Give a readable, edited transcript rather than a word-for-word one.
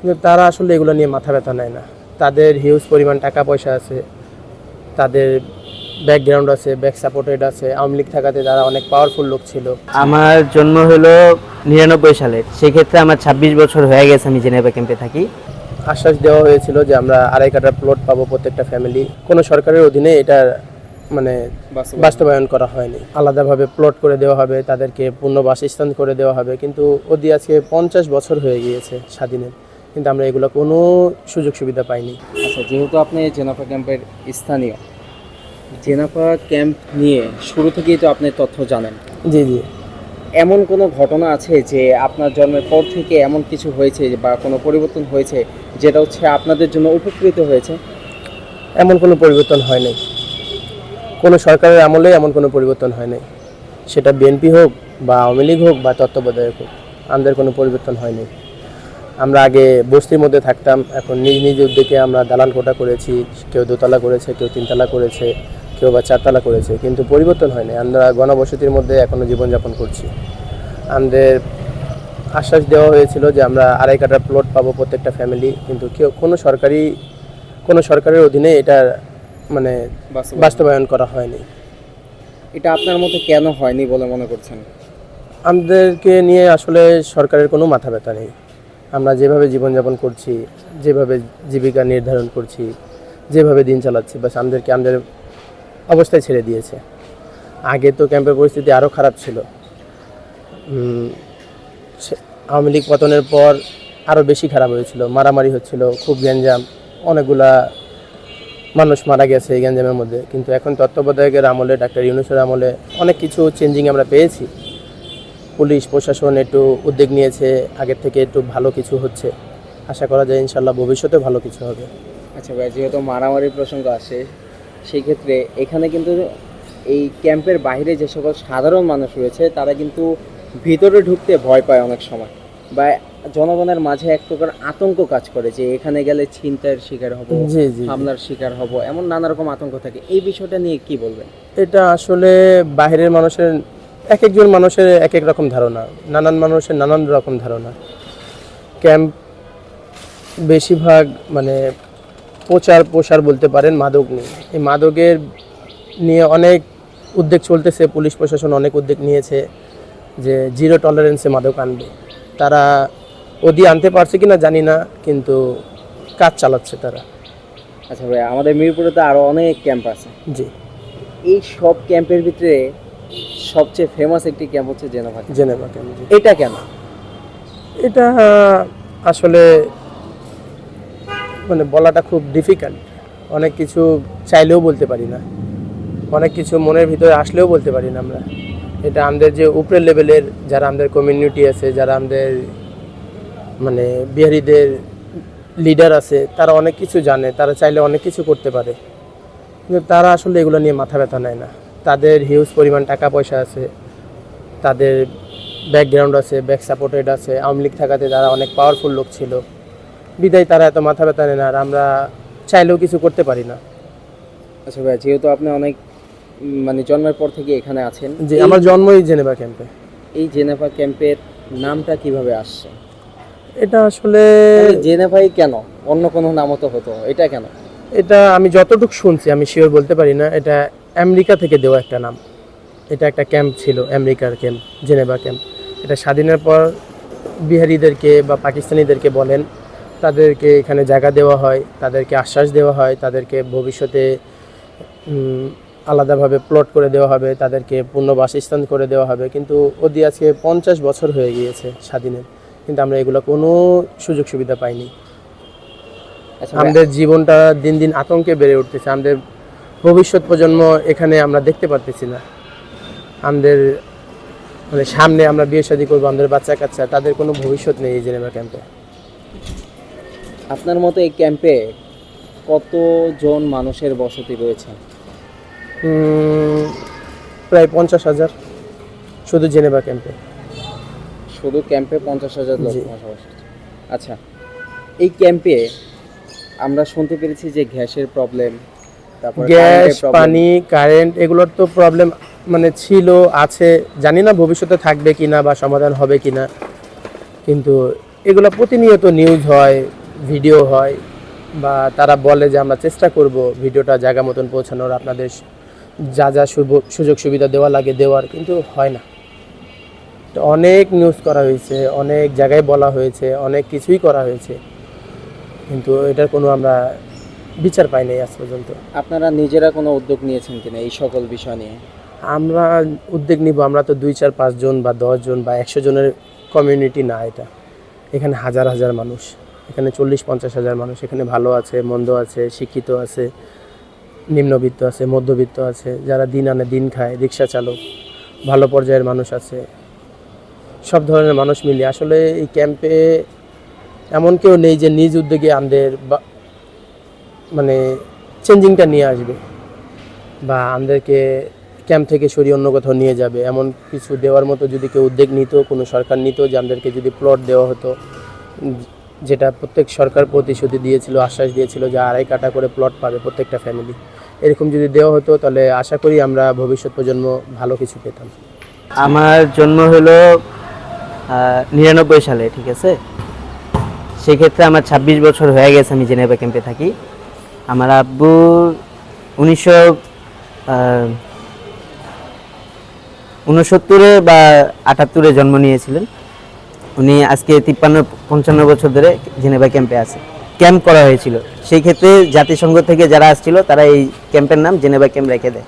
কিন্তু তারা আসলে এগুলো নিয়ে মাথা ব্যথা নেয় না। তাদের হিউজ পরিমাণ টাকা পয়সা আছে, তাদের ব্যাকগ্রাউন্ড আছে, ব্যাক সাপোর্টেড আছে। আওয়ামী লীগ থাকাতে তারা অনেক পাওয়ারফুল লোক ছিল। আমার জন্ম হলো 99 সালে, সেক্ষেত্রে আমার 26 বছর হয়ে গেছে আমি জেনেভা ক্যাম্পে থাকি। আশ্বাস দেওয়া হয়েছিল যে আমরা 2.5 কাঠা প্লট পাবো প্রত্যেকটা ফ্যামিলি। কোনো সরকারের অধীনে এটা মানে বাস্তবায়ন করা হয়নি। আলাদাভাবে প্লট করে দেওয়া হবে, তাদেরকে পূর্ণ বাসস্থান করে দেওয়া হবে, কিন্তু ওদি আজকে 50 বছর হয়ে গিয়েছে স্বাধীনের, কিন্তু আমরা এগুলো কোনো সুযোগ সুবিধা পাইনি। আচ্ছা, যেহেতু আপনি জেনাফা ক্যাম্পের স্থানীয়, জেনাফা ক্যাম্প নিয়ে শুরু থেকেই তো আপনি তথ্য জানেন। জি জি। এমন কোনো ঘটনা আছে যে আপনার জন্মের পর থেকে এমন কিছু হয়েছে বা কোনো পরিবর্তন হয়েছে যেটা হচ্ছে আপনাদের জন্য উপকৃত হয়েছে? এমন কোনো পরিবর্তন হয় নাই, কোনো সরকারের আমলে এমন কোনো পরিবর্তন হয় নাই। সেটা বিএনপি হোক বা আওয়ামী লীগ হোক বা তত্ত্বাবধায়ক হোক, আমাদের কোনো পরিবর্তন হয়নি। আমরা আগে বস্তির মধ্যে থাকতাম, এখন নিজ নিজ উদ্যোগে আমরা দালান কোঠা করেছি। কেউ দোতলা করেছে, কেউ 3তলা করেছে, কেউ বা 4তলা করেছে, কিন্তু পরিবর্তন হয়নি। আমরা গণবসতির মধ্যে এখনও জীবনযাপন করছি। আমাদের আশ্বাস দেওয়া হয়েছিল যে আমরা 2.5 কাঠা প্লট পাবো প্রত্যেকটা ফ্যামিলি, কিন্তু কোনো সরকারের অধীনে এটা মানে বাস্তবায়ন করা হয়নি। এটা আপনার মতে কেন হয়নি বলে মনে করছেন? আমাদেরকে নিয়ে আসলে সরকারের কোনো মাথা ব্যথা নেই। আমরা যেভাবে জীবনযাপন করছি, যেভাবে জীবিকা নির্ধারণ করছি, যেভাবে দিন চালাচ্ছি, বাস আমাদেরকে আমাদের অবস্থায় ছেড়ে দিয়েছে। আগে তো ক্যাম্পের পরিস্থিতি আরও খারাপ ছিল। আওয়ামী লীগ পতনের পর আরও বেশি খারাপ হয়েছিল, মারামারি হচ্ছিল, খুব গ্যাঞ্জাম, অনেকগুলা মানুষ মারা গেছে এই গ্যাঞ্জামের মধ্যে। কিন্তু এখন তত্ত্বাবধায়কের আমলে, ডাক্তার ইউনূসের আমলে অনেক কিছু চেঞ্জিং আমরা পেয়েছি। পুলিশ প্রশাসন একটু উদ্যোগ নিয়েছে, আগের থেকে একটু ভালো কিছু হচ্ছে। আশা করা যায় ইনশাল্লাহ ভবিষ্যতে ভালো কিছু হবে। আচ্ছা ভাই, যেহেতু মারামারির প্রসঙ্গ আসে, সেই ক্ষেত্রে এখানে কিন্তু এই ক্যাম্পের বাইরে যে সকল সাধারণ মানুষ রয়েছে তারা কিন্তু ভিতরে ঢুকতে ভয় পায় অনেক সময়, বা জনগণের মাঝে এক প্রকার আতঙ্ক কাজ করে যে এখানে গেলে ছিনতাইয়ের শিকার হব, জি জি। হামলার শিকার হব, এমন নানা রকম আতঙ্ক থাকে। এই বিষয়টা নিয়ে কি বলবেন? এটা আসলে বাইরের মানুষের, এক একজন মানুষের এক এক রকম ধারণা, নানান মানুষের নানান রকম ধারণা। ক্যাম্প বেশিরভাগ মানে প্রসার বলতে পারেন মাদক নিয়ে। এই মাদকের নিয়ে অনেক উদ্যোগ চলতেছে, পুলিশ প্রশাসন অনেক উদ্যোগ নিয়েছে যে 0 টলারেন্সে মাদক আনবে। তারা ওদি আনতে পারছে কিনা জানি না, কিন্তু কাজ চালাচ্ছে তারা। আচ্ছা ভাই, আমাদের মিরপুরে তো আরও অনেক ক্যাম্প আছে। জি। এই সব ক্যাম্পের ভিতরে সবচেয়ে ফেমাস একটি ক্যাম্প হচ্ছে জেনেভা ক্যাম্প। Geneva camp. এটা কেন? এটা আসলে মানে বলাটা খুব ডিফিকাল্ট। অনেক কিছু চাইলেও বলতে পারি না, অনেক কিছু মনের ভিতরে আসলেও বলতে পারি না আমরা। এটা আমাদের যে উপরের লেভেলের যারা আমাদের কমিউনিটি আছে, যারা আমাদের মানে বিহারিদের লিডার আছে, তারা অনেক কিছু জানে, তারা চাইলে অনেক কিছু করতে পারে, কিন্তু তারা আসলে এগুলো নিয়ে মাথা ব্যথা নেয় না। তাদের হিউজ পরিমাণ টাকা পয়সা আছে, তাদের ব্যাকগ্রাউন্ড আছে, ব্যাক সাপোর্টেড আছে। আওয়ামী লীগ থাকাতে তারা অনেক পাওয়ারফুল লোক ছিল, বিদায় তারা এত মাথা ব্যথা নেয় না, আর আমরা চাইলেও কিছু করতে পারি না। আচ্ছা ভাই, যেহেতু আপনি অনেক মানে জন্মের পর থেকে এখানে আছেন, যে আমার জন্মই জেনেভা ক্যাম্পে। এই জেনেভা ক্যাম্পের নামটা কিভাবে আসছে? এটা আসলে জেনেভাই কেন, অন্য কোনো নামও তো হতো, এটা কেন? এটা আমি যতটুকু শুনছি, আমি শিওর বলতে পারি না, এটা আমেরিকা থেকে দেওয়া একটা নাম। এটা একটা ক্যাম্প ছিল, আমেরিকার ক্যাম্প, জেনেভা ক্যাম্প। এটা স্বাধীনের পর বিহারিদেরকে বা পাকিস্তানিদেরকে বলেন, তাদেরকে এখানে জায়গা দেওয়া হয়, তাদেরকে আশ্বাস দেওয়া হয়, তাদেরকে ভবিষ্যতে আলাদাভাবে প্লট করে দেওয়া হবে, তাদেরকে পূর্ণ বাসস্থান করে দেওয়া হবে, কিন্তু ওদি আজকে 50 বছর হয়ে গিয়েছে স্বাধীনের, কিন্তু আমরা এগুলো কোনো সুযোগ সুবিধা পাইনি। আচ্ছা, আমাদের জীবনটা দিন দিন আতঙ্কে বেড়ে উঠতেছে। আমাদের ভবিষ্যৎ প্রজন্ম এখানে আমরা দেখতে পারতেছি না। আমাদের মানে সামনে আমরা বিয়ে শাদী করবো, আমাদের বাচ্চা কাচ্চা, তাদের কোনো ভবিষ্যৎ নেই এই জেনেভা ক্যাম্পে। আপনার মতো এই ক্যাম্পে কতজন মানুষের বসতি রয়েছে? প্রায় 50,000 শুধু জেনেভা ক্যাম্পে। শুধু ক্যাম্পে 50,000 লোক জি। বসবাস করছে। আচ্ছা, এই ক্যাম্পে আমরা শুনতে পেরেছি যে গ্যাসের প্রবলেম, তারপর গ্যাস, পানি, কারেন্ট এগুলোর তো প্রবলেম মানে ছিল, আছে, জানি না ভবিষ্যতে থাকবে কিনা বা সমাধান হবে কিনা, কিন্তু এগুলো প্রতিনিয়ত নিউজ হয়, ভিডিও হয়, বা তারা বলে যে আমরা চেষ্টা করব ভিডিওটা জায়গা মতন পৌঁছানোর, আপনাদের যা যা সুযোগ সুবিধা দেওয়া লাগে দেওয়ার, কিন্তু হয় না। তো অনেক নিউজ করা হয়েছে, অনেক জায়গায় বলা হয়েছে, অনেক কিছুই করা হয়েছে, কিন্তু এটার কোনো আমরা বিচার পাই নাই আজ পর্যন্ত। আপনারা নিজেরা কোনো উদ্যোগ নিয়েছেন কিনা এই সকল বিষয় নিয়ে? আমরা উদ্যোগ নিব, আমরা তো 2, 4, 5 জন বা 10 জন বা 100 জনের কমিউনিটি না এটা। এখানে হাজার হাজার মানুষ, এখানে 40-50 হাজার মানুষ, এখানে ভালো আছে, মন্দ আছে, শিক্ষিত আছে, নিম্নবিত্ত আছে, মধ্যবিত্ত আছে, যারা দিন আনে দিন খায়, রিক্সা চালক, ভালো পর্যায়ের মানুষ আছে, সব ধরনের মানুষ মিলিয়ে আসলে এই ক্যাম্পে এমন কেউ নেই যে নিজ উদ্যোগে আমাদের মানে চেঞ্জিংটা নিয়ে আসবে বা আমাদেরকে ক্যাম্প থেকে সরিয়ে অন্য কোথাও নিয়ে যাবে। এমন কিছু দেওয়ার মতো যদি কেউ উদ্যোগ নিত, কোনো সরকার নিত, যে আমাদেরকে যদি প্লট দেওয়া হতো, যেটা প্রত্যেক সরকার প্রতিশ্রুতি দিয়েছিল, আশ্বাস দিয়েছিল যে 2.5 কাঠা করে প্লট পাবে প্রত্যেকটা ফ্যামিলি, এরকম যদি দেওয়া হতো তাহলে আশা করি আমরা ভবিষ্যৎ প্রজন্ম ভালো কিছু পেতাম। আমার জন্ম হলো 99 সালে, ঠিক আছে। সেক্ষেত্রে আমার 26 বছর হয়ে গেছে আমি জেনেভা ক্যাম্পে থাকি। আমার আব্বু 1969 বা 78 জন্ম নিয়েছিলেন। উনি আজকে 53-55 বছর ধরে জেনেভা ক্যাম্পে আছে। ক্যাম্প করা হয়েছিল, সেই ক্ষেত্রে জাতিসংঘ থেকে যারা আসছিল তারা এই ক্যাম্পের নাম জেনেভা ক্যাম্প রেখে দেয়।